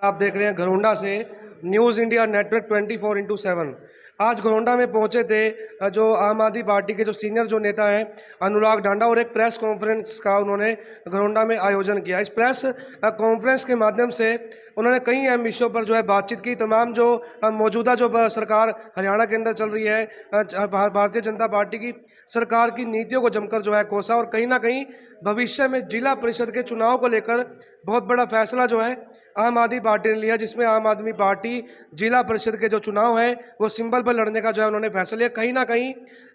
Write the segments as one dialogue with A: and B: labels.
A: आप देख रहे हैं घरोंडा से न्यूज़ इंडिया नेटवर्क 24/7। आज घरोंडा में पहुंचे थे जो आम आदमी पार्टी के जो सीनियर जो नेता हैं अनुराग ढांडा, और एक प्रेस कॉन्फ्रेंस का उन्होंने घरोंडा में आयोजन किया। इस प्रेस कॉन्फ्रेंस के माध्यम से उन्होंने कई अहम विषयों पर जो है बातचीत की। तमाम जो मौजूदा जो सरकार हरियाणा के अंदर चल रही है, भारतीय जनता पार्टी की सरकार की नीतियों को जमकर जो है कोसा, और कहीं ना कहीं भविष्य में जिला परिषद के चुनाव को लेकर बहुत बड़ा फैसला जो है आम आदमी पार्टी ने लिया, जिसमें आम आदमी पार्टी जिला परिषद के जो चुनाव है वो सिंबल पर लड़ने का जो है उन्होंने फैसला लिया। कहीं ना कहीं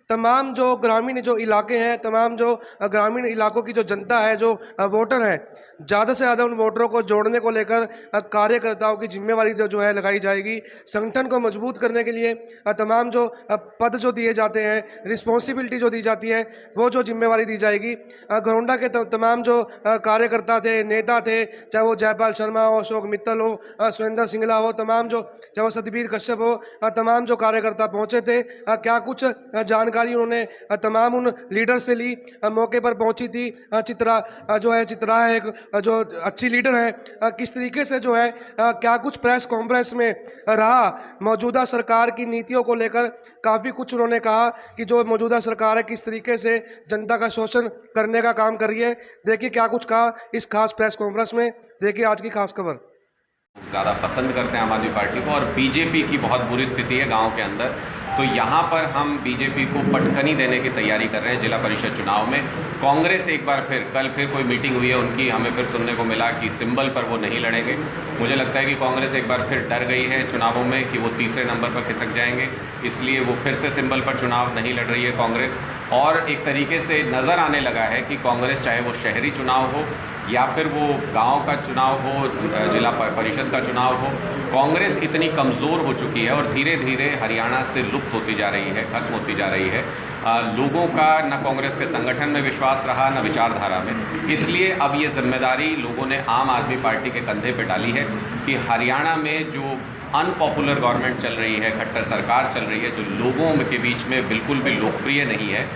A: तमाम जो ग्रामीण जो इलाके हैं, तमाम जो ग्रामीण इलाकों की जो जनता है, जो वोटर हैं, ज़्यादा से ज़्यादा उन वोटरों को जोड़ने को लेकर कार्यकर्ताओं की जिम्मेवारी जो है लगाई जाएगी। संगठन को मजबूत करने के लिए तमाम जो पद जो दिए जाते हैं, रिस्पॉन्सिबिलिटी जो दी जाती है, वो जो जिम्मेवारी दी जाएगी। घरोंडा के तमाम जो कार्यकर्ता थे, नेता थे, चाहे वो जयपाल शर्मा हो, अशोक मित्तल हो, सुरेंद्र सिंगला हो, तमाम जो चाहे वो सतबीर कश्यप हो, तमाम जो कार्यकर्ता पहुंचे थे, क्या कुछ जानकारी उन्होंने तमाम उन लीडर से ली। मौके पर पहुंची थी चित्रा जो है, चित्रा है एक जो अच्छी लीडर है, किस तरीके से जो है क्या कुछ प्रेस कॉन्फ्रेंस में रहा, मौजूदा सरकार की नीतियों को लेकर काफ़ी कुछ उन्होंने कहा कि जो मौजूदा सरकार है किस तरीके से जनता का शोषण करने का काम कर रही है। देखिए क्या कुछ कहा इस खास प्रेस कॉन्फ्रेंस में, देखिए आज की खास खबर।
B: ज़्यादा पसंद करते हैं आम आदमी पार्टी को, और बीजेपी की बहुत बुरी स्थिति है गांव के अंदर। तो यहाँ पर हम बीजेपी को पटखनी देने की तैयारी कर रहे हैं जिला परिषद चुनाव में। कांग्रेस एक बार फिर, कल फिर कोई मीटिंग हुई है उनकी, हमें फिर सुनने को मिला कि सिंबल पर वो नहीं लड़ेंगे। मुझे लगता है कि कांग्रेस एक बार फिर डर गई है चुनावों में कि वो तीसरे नंबर पर खिसक जाएंगे, इसलिए वो फिर से सिंबल पर चुनाव नहीं लड़ रही है कांग्रेस। और एक तरीके से नज़र आने लगा है कि कांग्रेस, चाहे वो शहरी चुनाव हो या फिर वो गांव का चुनाव हो, जिला परिषद का चुनाव हो, कांग्रेस इतनी कमज़ोर हो चुकी है और धीरे धीरे हरियाणा से लुप्त होती जा रही है, खत्म होती जा रही है। लोगों का न कांग्रेस के संगठन में विश्वास रहा, न विचारधारा में। इसलिए अब ये जिम्मेदारी लोगों ने आम आदमी पार्टी के कंधे पे डाली है कि हरियाणा में जो अनपॉपुलर गवर्नमेंट चल रही है, खट्टर सरकार चल रही है, जो लोगों के बीच में बिल्कुल भी लोकप्रिय नहीं है,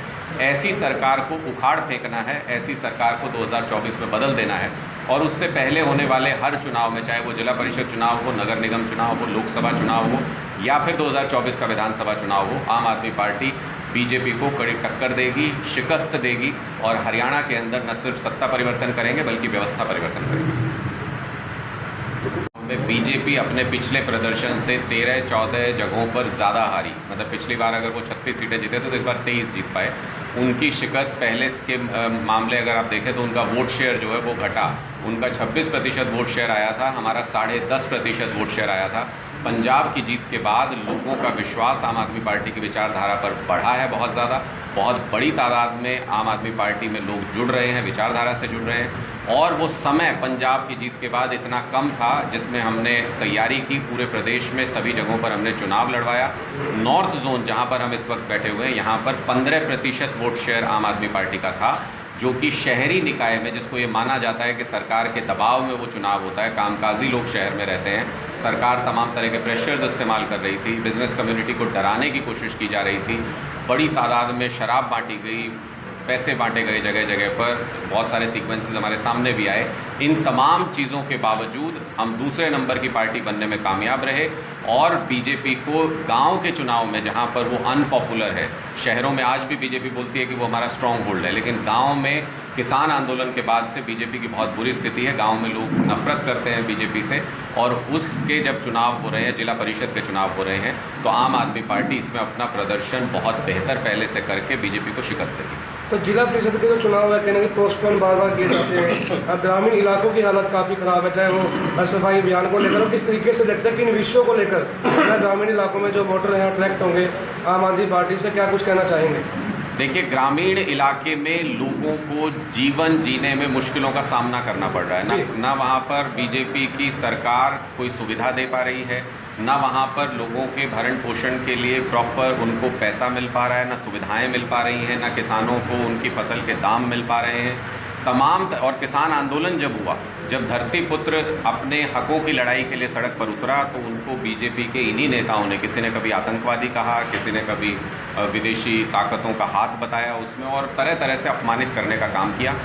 B: ऐसी सरकार को उखाड़ फेंकना है, ऐसी सरकार को 2024 में बदल देना है। और उससे पहले होने वाले हर चुनाव में, चाहे वो जिला परिषद चुनाव हो, नगर निगम चुनाव हो, लोकसभा चुनाव हो या फिर 2024 का विधानसभा चुनाव हो, आम आदमी पार्टी बीजेपी को कड़ी टक्कर देगी, शिकस्त देगी, और हरियाणा के अंदर न सिर्फ सत्ता परिवर्तन करेंगे बल्कि व्यवस्था परिवर्तन करेंगे। बीजेपी अपने पिछले प्रदर्शन से 13-14 जगहों पर ज़्यादा हारी। मतलब पिछली बार अगर वो 36 सीटें जीते तो इस बार 23 जीत पाए। उनकी शिकस्त पहले के मामले अगर आप देखें तो उनका वोट शेयर जो है वो घटा। उनका 26% वोट शेयर आया था, हमारा 10.5% वोट शेयर आया था। पंजाब की जीत के बाद लोगों का विश्वास आम आदमी पार्टी की विचारधारा पर बढ़ा है बहुत ज़्यादा। बहुत बड़ी तादाद में आम आदमी पार्टी में लोग जुड़ रहे हैं, विचारधारा से जुड़ रहे हैं। और वो समय पंजाब की जीत के बाद इतना कम था जिसमें हमने तैयारी की, पूरे प्रदेश में सभी जगहों पर हमने चुनाव लड़वाया। नॉर्थ जोन जहां पर हम इस वक्त बैठे हुए हैं, यहाँ पर 15% वोट शेयर आम आदमी पार्टी का था, जो कि शहरी निकाय में, जिसको ये माना जाता है कि सरकार के दबाव में वो चुनाव होता है, कामकाजी लोग शहर में रहते हैं, सरकार तमाम तरह के प्रेशर्स इस्तेमाल कर रही थी, बिजनेस कम्युनिटी को डराने की कोशिश की जा रही थी, बड़ी तादाद में शराब बांटी गई, पैसे बांटे गए जगह जगह पर, बहुत सारे सीक्वेंसेस हमारे सामने भी आए। इन तमाम चीज़ों के बावजूद हम दूसरे नंबर की पार्टी बनने में कामयाब रहे, और बीजेपी को गांव के चुनाव में, जहां पर वो अनपॉपुलर है, शहरों में आज भी बीजेपी बोलती है कि वो हमारा स्ट्रॉन्ग होल्ड है, लेकिन गांव में किसान आंदोलन के बाद से बीजेपी की बहुत बुरी स्थिति है। गांव में लोग नफरत करते हैं बीजेपी से, और उसके जब चुनाव हो रहे हैं, जिला परिषद के चुनाव हो रहे हैं, तो आम आदमी पार्टी इसमें अपना प्रदर्शन बहुत बेहतर पहले से करके बीजेपी को शिकस्त देगी।
A: तो जिला परिषद के जो चुनाव है, कहने के पोस्टपोन बार बार किए जाते हैं, ग्रामीण इलाकों की हालत काफ़ी ख़राब है, चाहे वो सफाई अभियान को लेकर, किस तरीके से देखते हैं कि इन विषयों को लेकर ग्रामीण इलाकों में जो वोटर हैं अट्रैक्ट होंगे आम आदमी पार्टी से, क्या कुछ कहना चाहेंगे?
B: देखिए, ग्रामीण इलाके में लोगों को जीवन जीने में मुश्किलों का सामना करना पड़ रहा है। ना वहाँ पर बीजेपी की सरकार कोई सुविधा दे पा रही है, ना वहाँ पर लोगों के भरण पोषण के लिए प्रॉपर उनको पैसा मिल पा रहा है, ना सुविधाएं मिल पा रही हैं, ना किसानों को उनकी फसल के दाम मिल पा रहे हैं। और किसान आंदोलन जब हुआ, जब धरती पुत्र अपने हकों की लड़ाई के लिए सड़क पर उतरा, तो उनको बीजेपी के इन्हीं नेताओं ने, किसी ने कभी आतंकवादी कहा, किसी ने कभी विदेशी ताकतों का हाथ बताया उसमें, और तरह तरह से अपमानित करने का काम किया।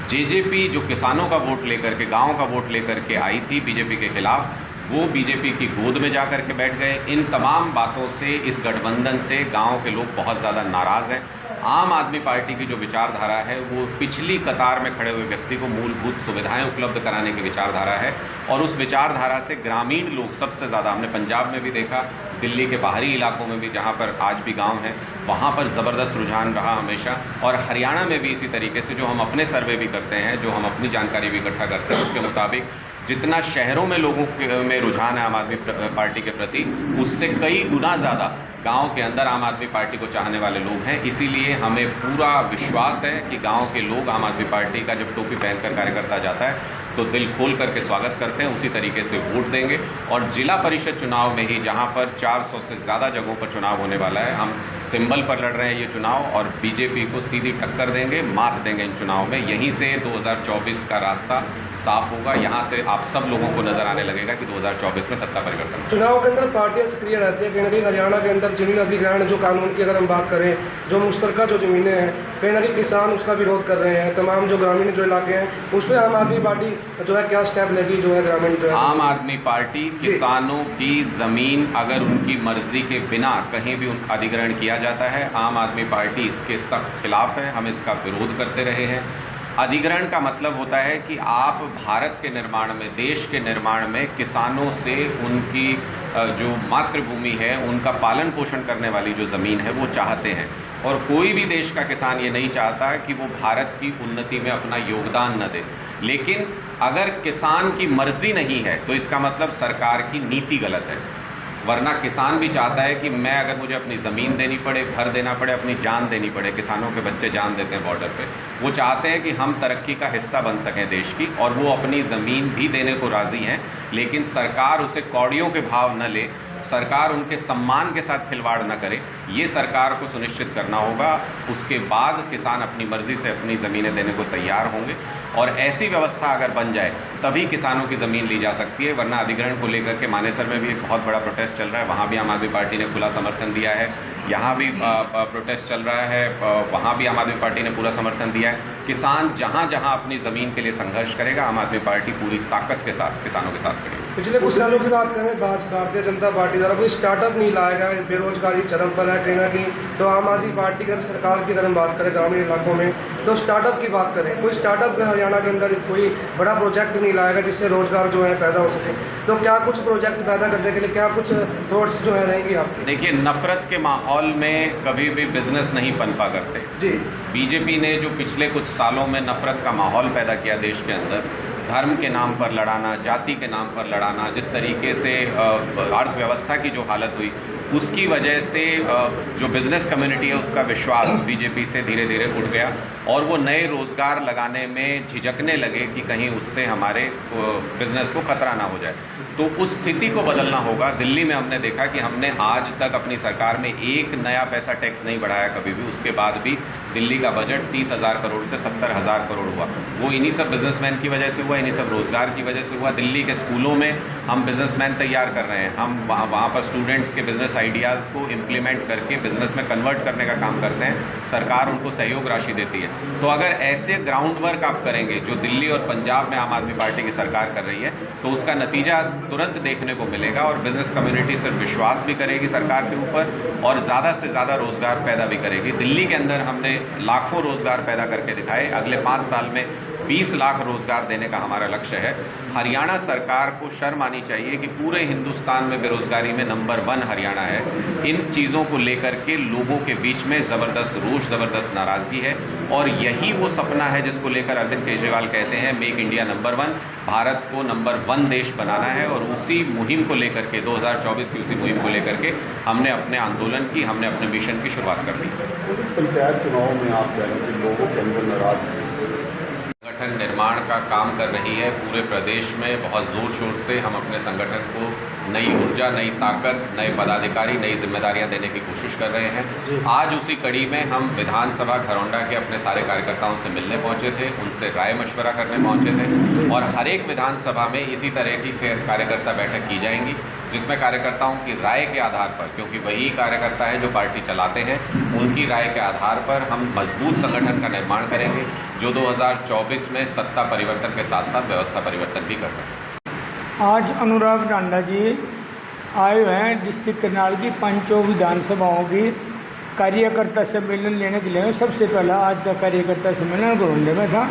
B: जेजेपी जो किसानों का वोट लेकर के, गाँव का वोट लेकर के आई थी बीजेपी के खिलाफ, वो बीजेपी की गोद में जा कर के बैठ गए। इन तमाम बातों से, इस गठबंधन से गांव के लोग बहुत ज़्यादा नाराज़ हैं। आम आदमी पार्टी की जो विचारधारा है वो पिछली कतार में खड़े हुए व्यक्ति को मूलभूत सुविधाएं उपलब्ध कराने की विचारधारा है, और उस विचारधारा से ग्रामीण लोग सबसे ज़्यादा, हमने पंजाब में भी देखा, दिल्ली के बाहरी इलाकों में भी जहाँ पर आज भी गांव हैं वहाँ पर ज़बरदस्त रुझान रहा हमेशा, और हरियाणा में भी इसी तरीके से जो हम अपने सर्वे भी करते हैं, जो हम अपनी जानकारी भी इकट्ठा करते हैं, उसके मुताबिक जितना शहरों में लोगों में रुझान है आम आदमी पार्टी के प्रति, उससे कई गुना ज़्यादा गांव के अंदर आम आदमी पार्टी को चाहने वाले लोग हैं। इसीलिए हमें पूरा विश्वास है कि गांव के लोग आम आदमी पार्टी का जब टोपी पहनकर कार्यकर्ता जाता है तो दिल खोल करके स्वागत करते हैं, उसी तरीके से वोट देंगे। और जिला परिषद चुनाव में ही जहां पर 400 से ज़्यादा जगहों पर चुनाव होने वाला है, हम सिंबल पर लड़ रहे हैं ये चुनाव, और बीजेपी को सीधी टक्कर देंगे, मात देंगे इन चुनाव में। यहीं से 2024 का रास्ता साफ होगा। यहाँ से आप सब लोगों को नजर आने लगेगा कि 2024 में सत्ता परिवर्तन।
A: चुनाव के अंदर पार्टियां सक्रिय रहती है। कहीं ना कहीं हरियाणा के अंदर जमीन अधिग्रहण जो कानून की अगर हम बात करें, जो मुश्तरका जो ज़मीनें हैं, कहीं ना कहीं किसान उसका विरोध कर रहे हैं। तमाम जो ग्रामीण जो इलाके हैं उस पर आम आदमी पार्टी जो है क्या स्टेप लेगी, जो है ग्रामीण जो है?
B: आम आदमी पार्टी किसानों की ज़मीन अगर उनकी मर्जी के बिना कहीं भी अधिग्रहण किया जाता है, आम आदमी पार्टी इसके सख्त खिलाफ है। हम इसका विरोध करते रहे हैं। अधिग्रहण का मतलब होता है कि आप भारत के निर्माण में, देश के निर्माण में किसानों से उनकी जो मातृभूमि है, उनका पालन पोषण करने वाली जो ज़मीन है वो चाहते हैं। और कोई भी देश का किसान ये नहीं चाहता कि वो भारत की उन्नति में अपना योगदान न दे। लेकिन अगर किसान की मर्जी नहीं है तो इसका मतलब सरकार की नीति गलत है। वरना किसान भी चाहता है कि मैं, अगर मुझे अपनी ज़मीन देनी पड़े, घर देना पड़े, अपनी जान देनी पड़े, किसानों के बच्चे जान देते हैं बॉर्डर पे, वो चाहते हैं कि हम तरक्की का हिस्सा बन सकें देश की, और वो अपनी ज़मीन भी देने को राज़ी हैं। लेकिन सरकार उसे कौड़ियों के भाव न ले, सरकार उनके सम्मान के साथ खिलवाड़ न करे, ये सरकार को सुनिश्चित करना होगा। उसके बाद किसान अपनी मर्ज़ी से अपनी ज़मीनें देने को तैयार होंगे, और ऐसी व्यवस्था अगर बन जाए तभी किसानों की ज़मीन ली जा सकती है। वरना अधिग्रहण को लेकर के मानेसर में भी एक बहुत बड़ा प्रोटेस्ट चल रहा है, वहाँ भी आम आदमी पार्टी ने खुला समर्थन दिया है। यहाँ भी प्रोटेस्ट चल रहा है, वहाँ भी आम आदमी पार्टी ने पूरा समर्थन दिया है। किसान जहाँ जहाँ अपनी ज़मीन के लिए संघर्ष करेगा, आम आदमी पार्टी पूरी ताकत के साथ किसानों के साथ खड़ी है।
A: पिछले कुछ सालों की बात करें, भारतीय जनता पार्टी द्वारा कोई स्टार्टअप नहीं लाया गया, बेरोजगारी चरम पर है कहीं ना कहीं। तो आम आदमी पार्टी की सरकार की अगर हम बात करें ग्रामीण इलाकों में, तो स्टार्टअप की बात करें, कोई स्टार्टअप हरियाणा के अंदर कोई बड़ा प्रोजेक्ट नहीं लाएगा जिससे रोजगार जो है पैदा हो सके। तो क्या कुछ प्रोजेक्ट पैदा करने के लिए क्या कुछ थॉट्स जो है रहेंगी आपकी?
B: देखिए, नफरत के माहौल में कभी भी बिजनेस नहीं पनपा करते जी। बीजेपी ने जो पिछले कुछ सालों में नफरत का माहौल पैदा किया देश के अंदर, धर्म के नाम पर लड़ाना, जाति के नाम पर लड़ाना, जिस तरीके से अर्थव्यवस्था की जो हालत हुई, उसकी वजह से जो बिज़नेस कम्युनिटी है उसका विश्वास बीजेपी से धीरे धीरे उठ गया, और वो नए रोज़गार लगाने में झिझकने लगे कि कहीं उससे हमारे बिज़नेस को खतरा ना हो जाए। तो उस स्थिति को बदलना होगा। दिल्ली में हमने देखा कि हमने आज तक अपनी सरकार में एक नया पैसा टैक्स नहीं बढ़ाया कभी भी, उसके बाद भी दिल्ली का बजट 30,000 करोड़ से 70,000 करोड़ हुआ। वो इन्हीं सब बिजनेसमैन की वजह से हुआ, इन्हीं सब रोज़गार की वजह से हुआ। दिल्ली के स्कूलों में हम बिजनेसमैन तैयार कर रहे हैं, हम वहाँ पर स्टूडेंट्स के बिज़नेस आइडियाज़ को इम्प्लीमेंट करके बिज़नेस में कन्वर्ट करने का काम करते हैं, सरकार उनको सहयोग राशि देती है। तो अगर ऐसे ग्राउंड वर्क आप करेंगे जो दिल्ली और पंजाब में आम आदमी पार्टी की सरकार कर रही है, तो उसका नतीजा तुरंत देखने को मिलेगा, और बिज़नेस कम्युनिटी सिर्फ विश्वास भी करेगी सरकार के ऊपर, और ज़्यादा से ज़्यादा रोज़गार पैदा भी करेगी। दिल्ली के अंदर हमने लाखों रोज़गार पैदा करके दिखाए। अगले 5 साल में 20 लाख रोज़गार देने का हमारा लक्ष्य है। हरियाणा सरकार को शर्म आनी चाहिए कि पूरे हिंदुस्तान में बेरोज़गारी में नंबर 1 हरियाणा है। इन चीज़ों को लेकर के लोगों के बीच में ज़बरदस्त रोष, ज़बरदस्त नाराज़गी है, और यही वो सपना है जिसको लेकर अरविंद केजरीवाल कहते हैं मेक इंडिया नंबर 1, भारत को नंबर 1 देश बनाना है। और उसी मुहिम को लेकर के 2024 की उसी मुहिम को लेकर के हमने अपने आंदोलन की, हमने अपने मिशन की शुरुआत कर दी।
C: पंचायत चुनाव में आप कह रहे हैं कि लोगों के अंदर नाराज
B: संगठन निर्माण का काम कर रही है पूरे प्रदेश में। बहुत ज़ोर शोर से हम अपने संगठन को नई ऊर्जा, नई ताकत, नए पदाधिकारी, नई जिम्मेदारियां देने की कोशिश कर रहे हैं। आज उसी कड़ी में हम विधानसभा घरौंडा के अपने सारे कार्यकर्ताओं से मिलने पहुंचे थे, उनसे राय मशवरा करने पहुंचे थे, और हर एक विधानसभा में इसी तरह की कार्यकर्ता बैठक की जाएंगी, जिसमें कार्यकर्ताओं की राय के आधार पर, क्योंकि वही कार्यकर्ता है जो पार्टी चलाते हैं, उनकी राय के आधार पर हम मजबूत संगठन का निर्माण करेंगे, जो 2024 में सत्ता परिवर्तन के साथ साथ व्यवस्था परिवर्तन भी कर सकें।
D: आज अनुराग ढांडा जी आए हुए हैं डिस्ट्रिक्ट करनाल की 5 विधानसभाओं की कार्यकर्ता सम्मेलन लेने के लिए। सबसे पहला आज का कार्यकर्ता सम्मेलन घोरंडे में था,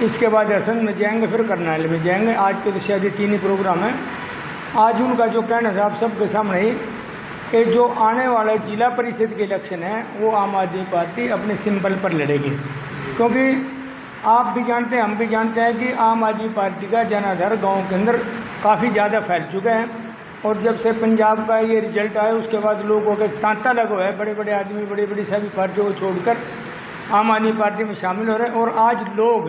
D: इसके बाद असम में जाएंगे, फिर करनाल में जाएंगे। आज के तो शायद 3 ही प्रोग्राम हैं। आज उनका जो कहना था आप सबके सामने ही कि जो आने वाला जिला परिषद के इलेक्शन है वो आम आदमी पार्टी अपने सिंबल पर लड़ेगी, क्योंकि आप भी जानते हैं, हम भी जानते हैं कि आम आदमी पार्टी का जनाधार गाँव के अंदर काफ़ी ज़्यादा फैल चुका है। और जब से पंजाब का ये रिजल्ट आया उसके बाद लोगों के तांता लगा हुआ है, बड़े बड़े आदमी बड़ी बड़ी सभी पार्टियों को छोड़कर आम आदमी पार्टी में शामिल हो रहे हैं। और आज लोग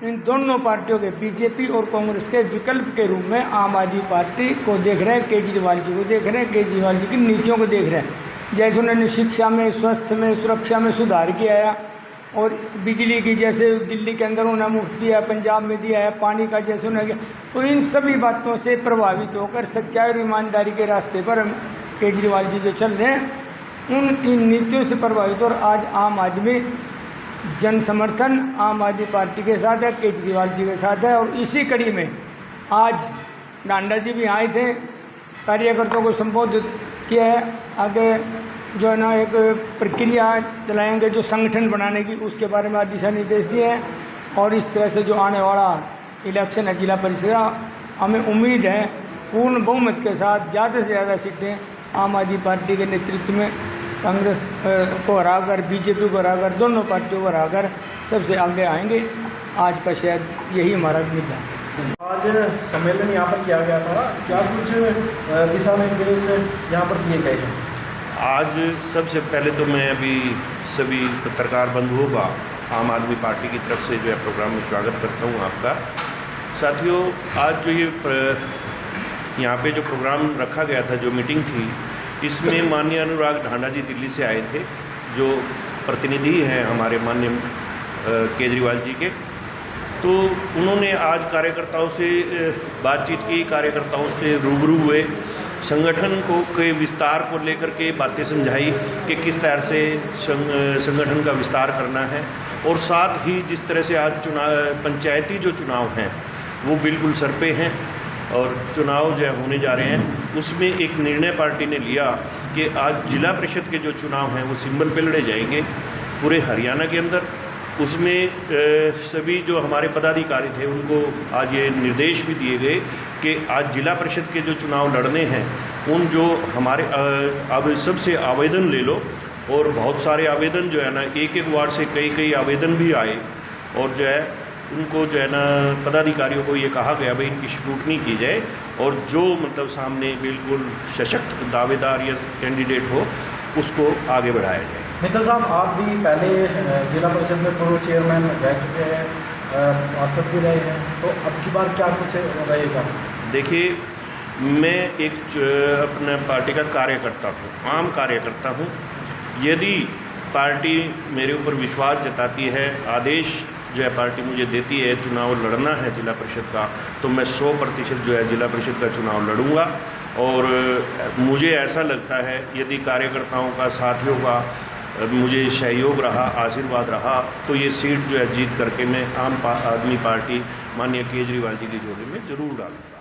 D: इन दोनों पार्टियों के बीजेपी और कांग्रेस के विकल्प के रूप में आम आदमी पार्टी को देख रहे हैं, केजरीवाल जी को देख रहे हैं, केजरीवाल जी की नीतियों को देख रहे हैं। जैसे उन्होंने शिक्षा में, स्वास्थ्य में, सुरक्षा में सुधार किया है, और बिजली की जैसे दिल्ली के अंदर उन्हें मुफ्त दिया, पंजाब में दिया है, पानी का जैसे उन्हें किया। तो इन सभी बातों से प्रभावित होकर सच्चाई और ईमानदारी के रास्ते पर केजरीवाल जी जो चल रहे हैं उनकी नीतियों से प्रभावित, और आज आम आदमी जन समर्थन आम आदमी पार्टी के साथ है, केजरीवाल जी के साथ है। और इसी कड़ी में आज ढांडा जी भी आए थे, कार्यकर्ताओं को संबोधित किया है। आगे जो है ना एक प्रक्रिया चलाएंगे जो संगठन बनाने की, उसके बारे में दिशा निर्देश दिए हैं। और इस तरह से जो आने वाला इलेक्शन है जिला परिषद, हमें उम्मीद है पूर्ण बहुमत के साथ ज़्यादा से ज़्यादा सीटें आम आदमी पार्टी के नेतृत्व में कांग्रेस को हराकर, बीजेपी को हराकर, दोनों पार्टियों को हराकर सबसे आगे आएंगे। आज का शायद यही हमारा मुद्दा है।
E: आज सम्मेलन यहाँ पर किया गया था, क्या कुछ दिशा निर्देश यहाँ पर दिए गए हैं?
F: आज सबसे पहले तो मैं अभी सभी पत्रकार बंधुओं का आम आदमी पार्टी की तरफ से जो है प्रोग्राम में स्वागत करता हूँ आपका। साथियों, आज जो ये यहाँ पे जो प्रोग्राम रखा गया था, जो मीटिंग थी, इसमें माननीय अनुराग ढांडा जी दिल्ली से आए थे, जो प्रतिनिधि हैं हमारे माननीय केजरीवाल जी के। तो उन्होंने आज कार्यकर्ताओं से बातचीत की, कार्यकर्ताओं से रूबरू हुए, संगठन के विस्तार को लेकर के बातें समझाई कि किस तरह से संगठन का विस्तार करना है। और साथ ही जिस तरह से आज पंचायती जो चुनाव हैं वो बिल्कुल सर पे हैं और चुनाव जो होने जा रहे हैं, उसमें एक निर्णय पार्टी ने लिया कि आज जिला परिषद के जो चुनाव हैं वो सिंबल पे लड़े जाएंगे पूरे हरियाणा के अंदर। उसमें सभी जो हमारे पदाधिकारी थे उनको आज ये निर्देश भी दिए गए कि आज जिला परिषद के जो चुनाव लड़ने हैं उन जो हमारे अब सबसे आवेदन ले लो। और बहुत सारे आवेदन जो है ना, एक एक वार्ड से कई कई आवेदन भी आए, और जो है उनको जो है ना पदाधिकारियों को ये कहा गया भाई इनकी स्क्रूटनी की जाए, और जो मतलब सामने बिल्कुल सशक्त दावेदार या कैंडिडेट हो उसको आगे बढ़ाया जाए।
E: मित्तल साहब, आप भी पहले जिला परिषद में पूर्व चेयरमैन रह चुके हैं, पार्षद भी रहे हैं, तो अब की बार क्या कुछ रहेगा?
F: देखिए, मैं एक अपने पार्टी का कार्यकर्ता हूँ, आम कार्यकर्ता हूँ। यदि पार्टी मेरे ऊपर विश्वास जताती है, आदेश जो है पार्टी मुझे देती है चुनाव लड़ना है जिला परिषद का, तो मैं 100% जो है जिला परिषद का चुनाव लड़ूंगा। और मुझे ऐसा लगता है यदि कार्यकर्ताओं का, साथियों का मुझे सहयोग रहा, आशीर्वाद रहा, तो ये सीट जो है जीत करके मैं आम आदमी पार्टी माननीय केजरीवाल जी की झोली में ज़रूर डालूंगा।